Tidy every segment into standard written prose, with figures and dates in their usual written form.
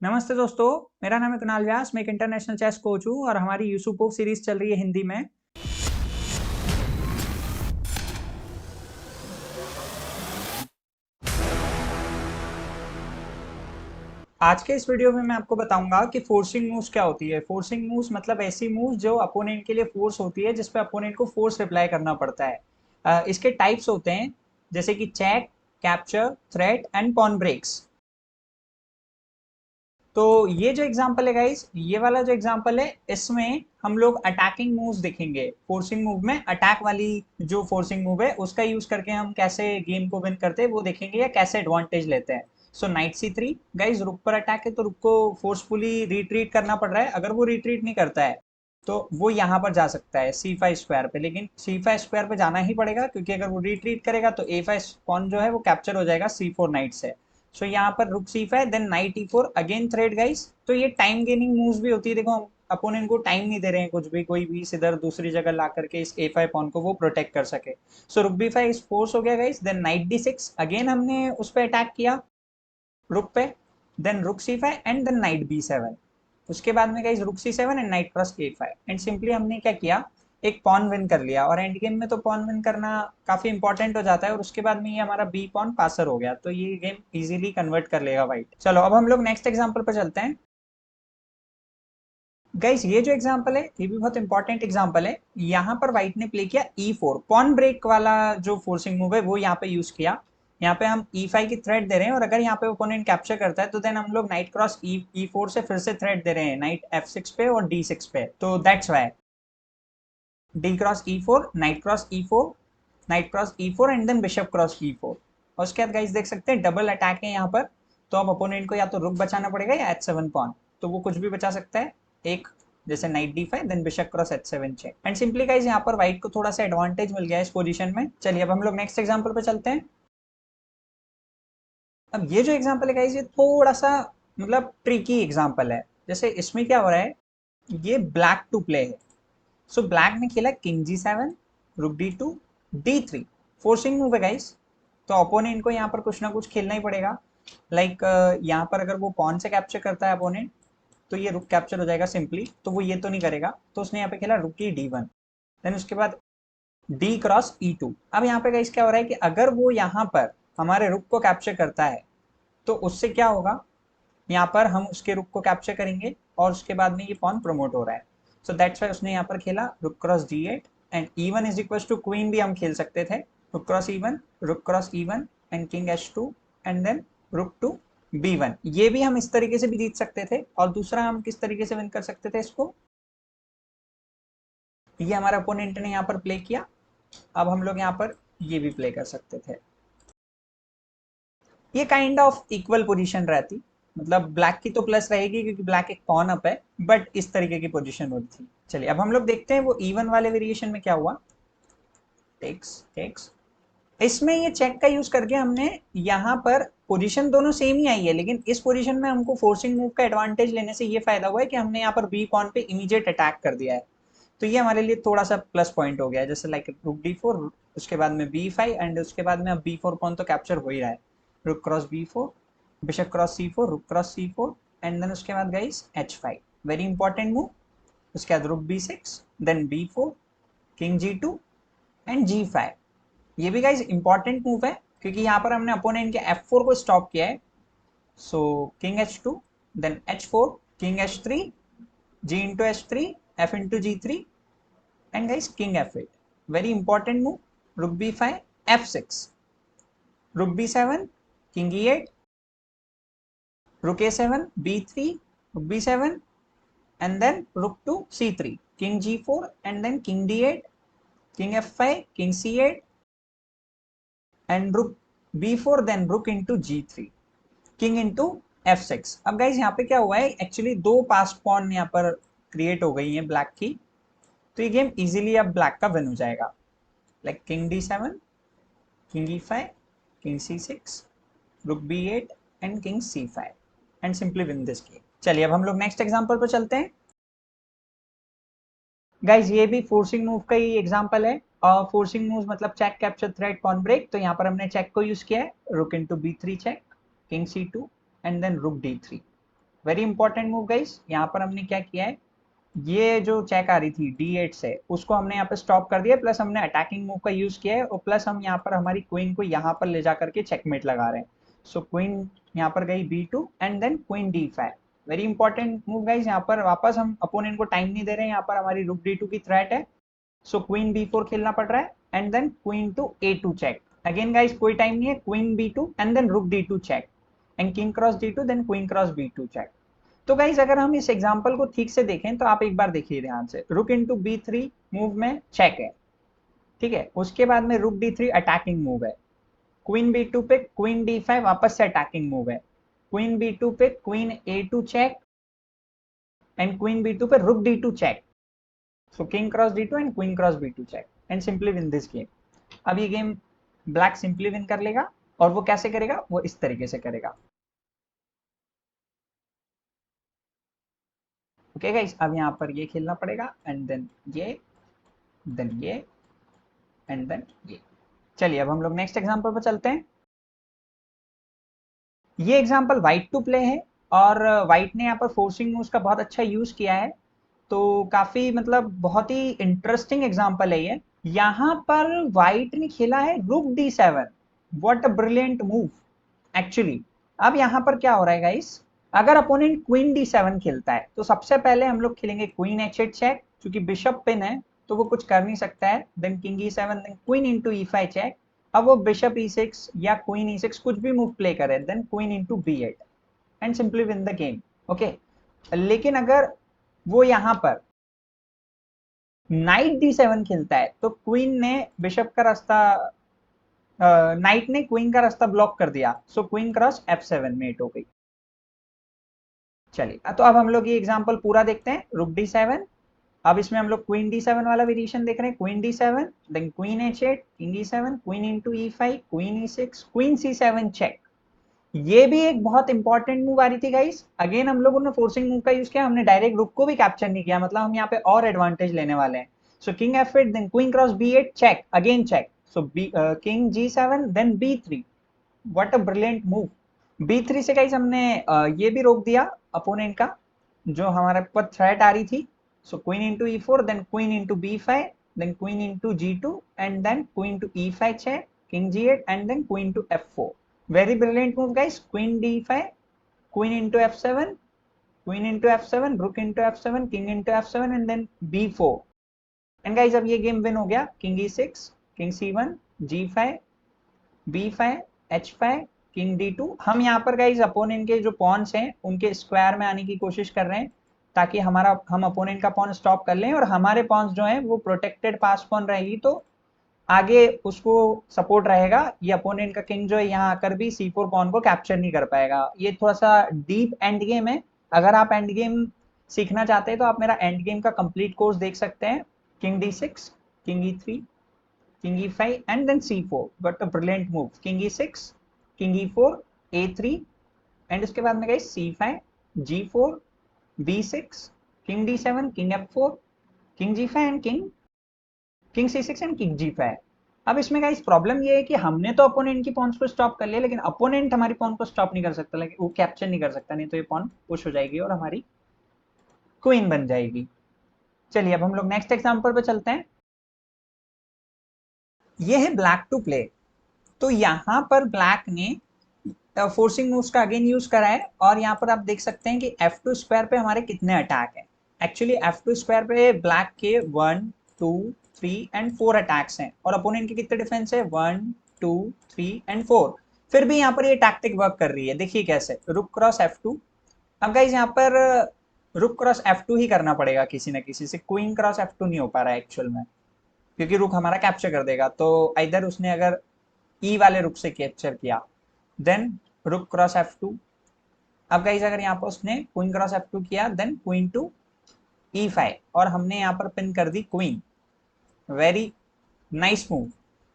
नमस्ते दोस्तों, मेरा नाम है कुणाल व्यास। मैं एक इंटरनेशनल चेस कोच हूँ और हमारी यूसुपोव सीरीज चल रही है हिंदी में। आज के इस वीडियो में मैं आपको बताऊंगा कि फोर्सिंग मूव्स क्या होती है। फोर्सिंग मूव्स मतलब ऐसी मूव्स जो अपोनेंट के लिए फोर्स होती है, जिसपे अपोनेंट को फोर्स रिप्लाई करना पड़ता है। इसके टाइप्स होते हैं जैसे कि check, capture, threat and pawn breaks. तो ये जो एग्जांपल है गाइस, ये वाला जो एग्जांपल है, इसमें हम लोग अटैकिंग मूव्स देखेंगे। फोर्सिंग मूव में अटैक वाली जो फोर्सिंग मूव है उसका यूज करके हम कैसे गेम को विन करते हैं वो देखेंगे, या कैसे एडवांटेज लेते हैं। सो नाइट C3 गाइस, रुक पर अटैक है तो रुक को फोर्सफुली रिट्रीट करना पड़ रहा है। अगर वो रिट्रीट नहीं करता है तो वो यहाँ पर जा सकता है C5 स्क्वायर पे, लेकिन C5 स्क्वायर पे जाना ही पड़ेगा क्योंकि अगर वो रिट्रीट करेगा तो A5 पॉन जो है वो कैप्चर हो जाएगा C4 नाइट से। सो यहाँ पर rook C5, then knight E4, again threat guys. तो ये टाइम गेनिंग मूव्स भी होती है। देखो, हम अपोनेंट को टाइम नहीं दे रहे हैं कुछ भी, कोई भी इधर दूसरी जगह ला करके इस A5 पॉन को वो प्रोटेक्ट कर सके। सो रुक B5 इस फोर्स हो गया guys. Then night D6, again हमने उस पर अटैक किया रुक पे। देन रुक C5 and then night B7। उसके बाद में गाइस रुक C7 and night cross A5। And simply हमने क्या किया, एक पॉन विन कर लिया। और एंड गेम में तो पॉन विन करना काफी इंपॉर्टेंट हो जाता है। और उसके बाद में ये हमारा बी पॉन पासर हो गया, तो ये गेम इजीली कन्वर्ट कर लेगा वाइट। चलो अब हम लोग नेक्स्ट एग्जांपल पर चलते हैं। गाइस, ये जो एग्जांपल है ये भी बहुत इंपॉर्टेंट एग्जांपल है। यहाँ पर व्हाइट ने प्ले किया E4, पॉन ब्रेक वाला जो फोर्सिंग मूव है वो यहाँ पे यूज किया। यहाँ पे हम E5 की थ्रेट दे रहे हैं, और अगर यहाँ पे ओपोनेंट कैप्चर करता है तो देन हम लोग नाइट क्रॉस E4 से फिर से थ्रेट दे रहे हैं नाइट F6 पे और D6 पे। तो that's why D cross E4, knight cross E4, knight cross E4 and then bishop cross E4। और उसके बाद गाइस देख सकते हैं डबल अटैक है यहाँ पर। तो अब अपोनेंट को या तो रुक बचाना पड़ेगा या H7 पॉन। तो वो कुछ भी बचा सकता है, एक जैसे knight D5 then bishop cross H7 check. And simply guys यहाँ पर व्हाइट को थोड़ा सा एडवांटेज मिल गया इस पोजीशन में। चलिए अब हम लोग नेक्स्ट एग्जांपल पे चलते हैं। अब ये जो एग्जांपल है गाइस, ये थोड़ा सा मतलब ट्रिकी एग्जांपल है। जैसे इसमें क्या हो रहा है, ये ब्लैक टू प्ले है। सो ब्लैक ने खेला किंग G7, रुक D2, D3। फोर्सिंग मूव है गाइस। तो अपोनेंट को यहाँ पर कुछ ना कुछ खेलना ही पड़ेगा। लाइक यहाँ पर अगर वो पॉन से कैप्चर करता है अपोनेंट, तो ये रुक कैप्चर हो जाएगा सिंपली। तो वो ये तो नहीं करेगा, तो उसने यहाँ पे खेला रुक D1। देन उसके बाद D क्रॉस E2। अब यहाँ पे गाइस क्या हो रहा है कि अगर वो यहाँ पर हमारे रुक को कैप्चर करता है तो उससे क्या होगा, यहाँ पर हम उसके रुक को कैप्चर करेंगे और उसके बाद में ये पॉन प्रमोट हो रहा है। सो दैट्स वाई उसने यहाँ पर खेला rook cross D8 and E1 is equal to queen भी हम खेल सकते थे। Rook cross E1 and king H2 and then rook to B1। ये भी हम इस तरीके से भी जीत सकते थे। और दूसरा हम किस तरीके से विन कर सकते थे इसको, ये हमारे अपोनेंट ने यहाँ पर प्ले किया। अब हम लोग यहाँ पर ये भी प्ले कर सकते थे। ये काइंड ऑफ इक्वल पोजीशन रहती, मतलब ब्लैक की तो प्लस रहेगी क्योंकि ब्लैक एक पॉन अप है, बट इस तरीके की पोजीशन होती थी। चलिए अब हम लोग देखते हैं वो इवन वाले वेरिएशन में क्या हुआ। टेक्स टेक्स, इसमें ये चेक का यूज करके हमने यहाँ पर पोजीशन दोनों सेम ही आई है, लेकिन इस पोजीशन में हमको फोर्सिंग मूव का एडवांटेज लेने से ये फायदा हुआ है कि हमने यहाँ पर बी पॉन पे इमीडिएट अटैक कर दिया है। तो ये हमारे लिए थोड़ा सा प्लस पॉइंट हो गया है। जैसे लाइक रुक D4, उसके बाद में B5 एंड उसके बाद में अब B4 पॉन तो कैप्चर हो ही रहा है। रुक cross B4, bishop cross C4, रुक क्रॉस C4 एंड देन उसके बाद guys H5, very important move. उसके बाद रुक B6, then B4, king G2 and G5। ये भी गाइस इंपॉर्टेंट मूव है क्योंकि यहाँ पर हमने अपोनेंट के F4 को स्टॉप किया है। So king H2, then H4, king H3, G into H3, F into G3 and guys king F8, very important move। rook B5, F6, rook B7, king E8, rook A7, B3, rook B7 and then rook to C3, king G4 and then king D8, king F5, king C8 and rook B4, then rook into G3, king into F6। अब guys यहाँ पे क्या हुआ है, actually दो पास pawn यहाँ पर create हो गई है ब्लैक की। तो ये गेम इजीली अब ब्लैक का विन हो जाएगा। Like king D7, king E5, king C6, rook B8 and king C5 and simply win this game। चलिए अब हम लोग नेक्स्ट एग्जांपल पर चलते हैं। गाइज ये भी फोर्सिंग मूव का ही एग्जांपल है। और फोर्सिंग मूव मतलब check, capture, threat, pawn break. तो यहाँ पर हमने चेक को यूज किया है, rook into B3 check, king C2 and then rook D3। Very important move guys. यहाँ पर हमने क्या किया है, ये जो चेक आ रही थी D8 से उसको हमने यहाँ पे स्टॉप कर दिया, प्लस हमने अटैकिंग मूव का यूज किया है, और प्लस हम यहाँ पर हमारी क्वीन को यहाँ पर ले जाकर के चेकमेट लगा रहे हैं। सो क्वीन यहाँ पर गई B2 and then queen D5। Very important move guys. यहाँ पर वापस हम अपोनेंट को टाइम नहीं दे रहे हैं, यहाँ पर हमारी रुक D2 की थ्रेट है। सो क्वीन B4 खेलना पड़ रहा है and then queen to A2 check. Again guys कोई टाइम नहीं है, queen B2 and then rook D2 check and king cross D2 then queen cross B2 check. तो गाइज अगर हम इस एग्जांपल को ठीक से देखें तो आप एक बार देखिए ध्यान से, रुक इनटू B3 मूव में चेक है, ठीक है। उसके बाद में रुक D3 अटैकिंग मूव है, क्वीन B2 पे क्वीन D5 वापस से अटैकिंग मूव है, क्वीन B2 पे queen A2 check and queen B2 पे rook D2 check. So king cross D2 and queen cross B2 check and simply win this game. अब ये game black simply win कर लेगा, और वो कैसे करेगा, वो इस तरीके से करेगा। ओके गाइस, अब यहाँ पर ये खेलना पड़ेगा एंड देन ये, देन ये एंड देन ये। चलिए अब हम लोग नेक्स्ट एग्जांपल पर चलते हैं। ये एग्जांपल वाइट टू प्ले है, और वाइट ने यहाँ पर फोर्सिंग मूव्स का बहुत अच्छा यूज किया है, तो काफी मतलब बहुत ही इंटरेस्टिंग एग्जांपल है ये। यहाँ पर वाइट ने खेला है रुक D7। What a brilliant move actually. अब यहाँ पर क्या हो रहा है गाइस, अगर अपोनेंट क्वीन D7 खेलता है तो सबसे पहले हम लोग खेलेंगे क्वीन H8 चेक, क्योंकि बिशप पिन है तो वो कुछ कर नहीं सकता है। Then king E7 then queen into E5 check. अब वो बिशप E6 या क्वीन E6 कुछ भी मूव प्ले करे, then queen into B8 and simply win the game. Okay, लेकिन अगर वो यहाँ पर नाइट D7 खेलता है तो क्वीन ने बिशप का रास्ता, नाइट ने क्वीन का रास्ता ब्लॉक कर दिया, सो क्वीन क्रॉस F7 मेट हो गई। चलिए तो अब हम लोग ये एग्जांपल पूरा देखते हैं, रुक D7। अब इसमें हम लोग क्वीन D7 वाला वेरिएशन देख रहे हैं, queen D7 then queen H8 king E7 queen into E5 queen E6 queen C7 check. ये भी एक बहुत इंपॉर्टेंट मूव आ रही थी गाइस। अगेन हम लोगों ने फोर्सिंग मूव का यूज किया, हमने डायरेक्ट रुक को भी कैप्चर नहीं किया, मतलब हम यहाँ पे और एडवांटेज लेने वाले हैं। So king F8 then queen cross B8 check, again check. So king G7 then B3। What a brilliant move. B3 से गाइस हमने ये भी रोक दिया अपोनेंट का जो हमारे पर थ्रेट आ रही थी। So queen into E4 then queen into B5 then queen into G2 and then queen to E5 check king G8 and then queen to F4। Very brilliant move guys, queen D5 queen into F7 queen into F7 rook into F7 king into F7 and then B4। And guys अब ये game win हो गया, king E6 king C1 G5 B5 H5 king D2। हम यहाँ पर guys opponent के जो Pond's हैं उनके स्क्वायर में आने की कोशिश कर रहे हैं, ताकि हम अपोनेंट का पॉन स्टॉप कर लें, और हमारे पॉन्स जो हैं वो प्रोटेक्टेड पास पॉन रहेगी, तो आगे उसको सपोर्ट रहेगा। ये अपोनेंट का किंग जो है यहाँ आकर भी C4 पॉन को कैप्चर नहीं कर पाएगा। ये थोड़ा सा डीप एंड गेम है। अगर आप एंड गेम सीखना चाहते हैं तो आप मेरा एंड गेम का कंप्लीट कोर्स देख सकते हैं। King D6 king E3 king E5 and then C4, got a brilliant move, king E6 king E4 A3 and उसके बाद में गई C5 G4 B6 king D7 king F4 king G5 and king C6 and king G5। अब इसमें guys problem ये है कि हमने तो अपोनेंट की पॉन्स को स्टॉप कर लिया, लेकिन अपोनेंट हमारी पॉन को स्टॉप नहीं कर सकता, लेकिन वो कैप्चर नहीं कर सकता, नहीं तो ये पॉन पुश हो जाएगी और हमारी क्वीन बन जाएगी। चलिए अब हम लोग नेक्स्ट एग्जांपल पे चलते हैं। ये है ब्लैक टू प्ले। तो यहाँ पर ब्लैक ने फोर्सिंग मूव्स का अगेन यूज करा है, और यहाँ पर आप देख सकते हैं कि F2 स्क्वायर पे हमारे कितने अटैक हैं। एक्चुअली F2 स्क्वायर पे ब्लैक के 1 2 3 एंड 4 अटैक्स हैं, और अपोनेंट के कितने डिफेंस है 1 2 3 एंड 4। फिर भी यहाँ पर ये टैक्टिक वर्क कर रही है, देखिए कैसे, रुक क्रॉस F2। अब गाइज यहाँ पर रुक क्रॉस F2 ही करना पड़ेगा किसी ना किसी से, क्वीन क्रॉस F2 नहीं हो पा रहा है एक्चुअल में, क्योंकि रुक हमारा कैप्चर कर देगा। तो इधर उसने अगर ई वाले रुक से कैप्चर किया, देन रुक क्रॉस F2। अब गाइस अगर यहाँ पर उसने क्वीन क्रॉस F2 किया, देन क्वीन टू E5, और हमने यहाँ पर पिन कर दी क्वीन। Very nice move.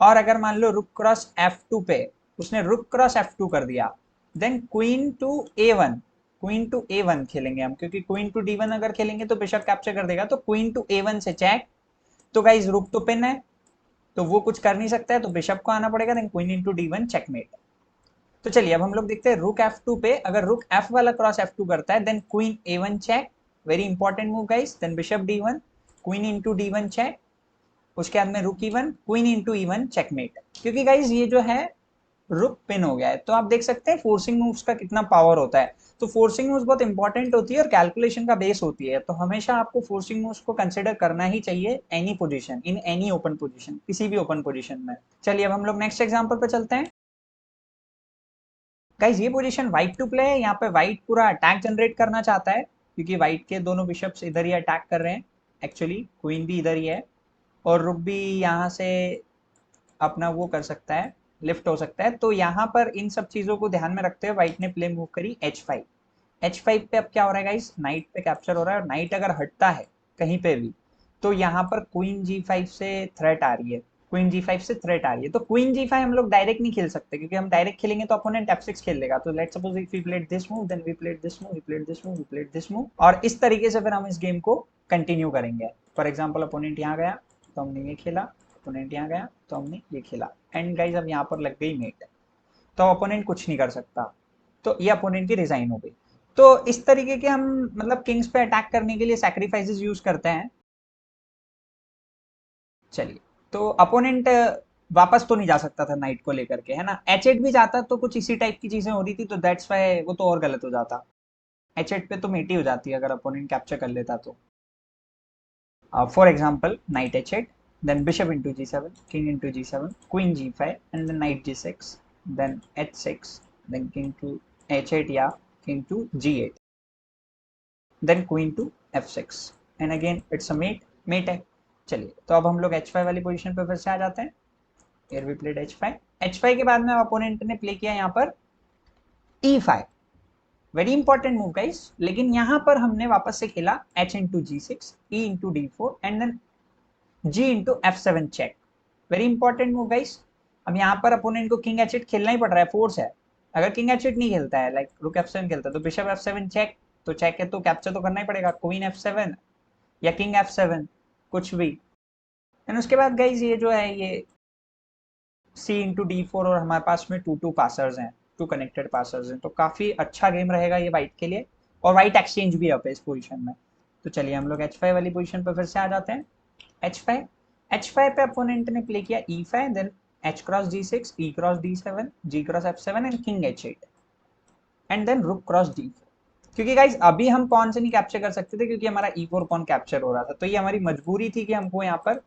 और अगर मान लो रुक क्रॉस F2 पे उसने रुक क्रॉस F2 कर दिया, then queen to A1, queen to A1 खेलेंगे हम, क्योंकि क्वीन टू D1 अगर खेलेंगे तो बिशप कैप्चर कर देगा, तो क्वीन टू A1 से चेक। तो गाइस रुक तो पिन है तो वो कुछ कर नहीं सकता है, तो बिशप को आना पड़ेगा, then queen into D1 checkmate. तो चलिए अब हम लोग देखते हैं रुक F2 पे, अगर रुक F वाला क्रॉस F2 करता है then queen A1 check, very important move guys, then bishop D1, queen into D1 check, उसके बाद में rook E1, queen into E1 checkmate. क्योंकि गाइस ये जो है रुक पिन हो गया है, तो आप देख सकते हैं फोर्सिंग मूव्स का कितना पावर होता है। तो फोर्सिंग मूव्स बहुत इंपॉर्टेंट होती है और कैलकुलेशन का बेस होती है, तो हमेशा आपको फोर्सिंग मूव्स को कंसिडर करना ही चाहिए any position, in any open position, किसी भी ओपन पोजीशन में। चलिए अब हम लोग नेक्स्ट एग्जांपल पे चलते हैं। गाइस ये पोजीशन व्हाइट टू प्ले है, यहाँ पे व्हाइट पूरा अटैक जनरेट करना चाहता है, क्योंकि व्हाइट के दोनों बिशप्स इधर ही अटैक कर रहे हैं, एक्चुअली क्वीन भी इधर ही है और रुक भी यहाँ से अपना वो कर सकता है, लिफ्ट हो सकता है। तो यहाँ पर इन सब चीजों को ध्यान में रखते हुए व्हाइट ने प्ले मूव करी H5। H5 पे अब क्या हो रहा है गाइस, नाइट पे कैप्चर हो रहा है, और नाइट अगर हटता है कहीं पे भी तो यहाँ पर क्वीन G5 से थ्रेट आ रही है, क्वीन G5 से थ्रेट आ रही है। तो क्वीन G5 हम लोग डायरेक्ट नहीं खेल सकते, क्योंकि हम डायरेक्ट खेलेंगे तो अपोनेंट F6 खेल लेगा। तो let's suppose if we played this move, then we played this move, we played this move, we played this move, और इस तरीके से फिर हम इस गेम को कंटिन्यू करेंगे। फॉर एग्जाम्पल अपोनेंट यहाँ गया तो हमने ये खेला, अपोनेंट यहाँ गया तो हमने ये खेला, एंड गाइज अब यहाँ पर लग गई मेट, तो अपोनेंट कुछ नहीं कर सकता, तो ये अपोनेंट की रिजाइन हो गई। तो इस तरीके के हम मतलब किंग्स पे अटैक करने के लिए सैक्रिफाइसेस यूज करते हैं। चलिए, तो अपोनेंट वापस तो नहीं जा सकता था नाइट को लेकर के, है ना। H8 भी जाता तो कुछ इसी टाइप की चीजें हो रही थी, तो दैट्स वाई वो तो और गलत हो जाता। H8 पे तो मेटी हो जाती अगर अपोनेंट कैप्चर कर लेता तो। For example night H8, then bishop into G7, king into G7, queen G5, and then knight G6, then H6, then king to H8 या king to G8, then queen to F6, and again it's a mate है। चलिए तो अब हम लोग H5 वाली position पे फिर से आ जाते हैं। Here we played H5, H5 के बाद में अपोनेंट ने प्ले किया यहाँ पर E5, very important move guys, लेकिन यहाँ पर हमने वापस से खेला H into G6, E into D4, and then G into F7 check, very important move guys. अब यहाँ पर अपोनेंट को किंग H8 खेलना ही पड़ रहा है, फोर्स है। अगर किंग H8 नहीं खेलता है, लाइक रुक F7 खेलता है, तो बिशप F7 चेक, तो चेक है तो कैप्चर तो करना ही पड़ेगा, क्वीन F7 या किंग F7 कुछ भी। एंड उसके बाद गाइज ये जो है ये C into D4, और हमारे पास में 2-2 पासर्स हैं, 2 कनेक्टेड पासर्स हैं, तो काफी अच्छा गेम रहेगा ये व्हाइट के लिए, और व्हाइट एक्सचेंज भी अप है इस पोजीशन में। तो चलिए हम लोग H5 वाली पोजीशन पर फिर से आ जाते हैं। H5 पे अपोनेंट ने प्ले किया E5, then H cross G6, E cross D7, G cross F7 and king H8, and then rook cross D4। क्योंकि गाइज अभी हम पॉन से नहीं कैप्चर कर सकते थे, क्योंकि हमारा E4 पॉन कैप्चर हो रहा था, तो ये हमारी मजबूरी थी कि हमको यहाँ पर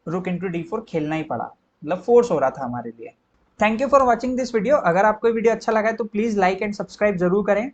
रुक इंटू D4 खेलना ही पड़ा, मतलब फोर्स हो रहा था हमारे लिए। Thank you for watching this video. अगर आपको वीडियो अच्छा लगा है तो प्लीज लाइक एंड सब्सक्राइब जरूर करें।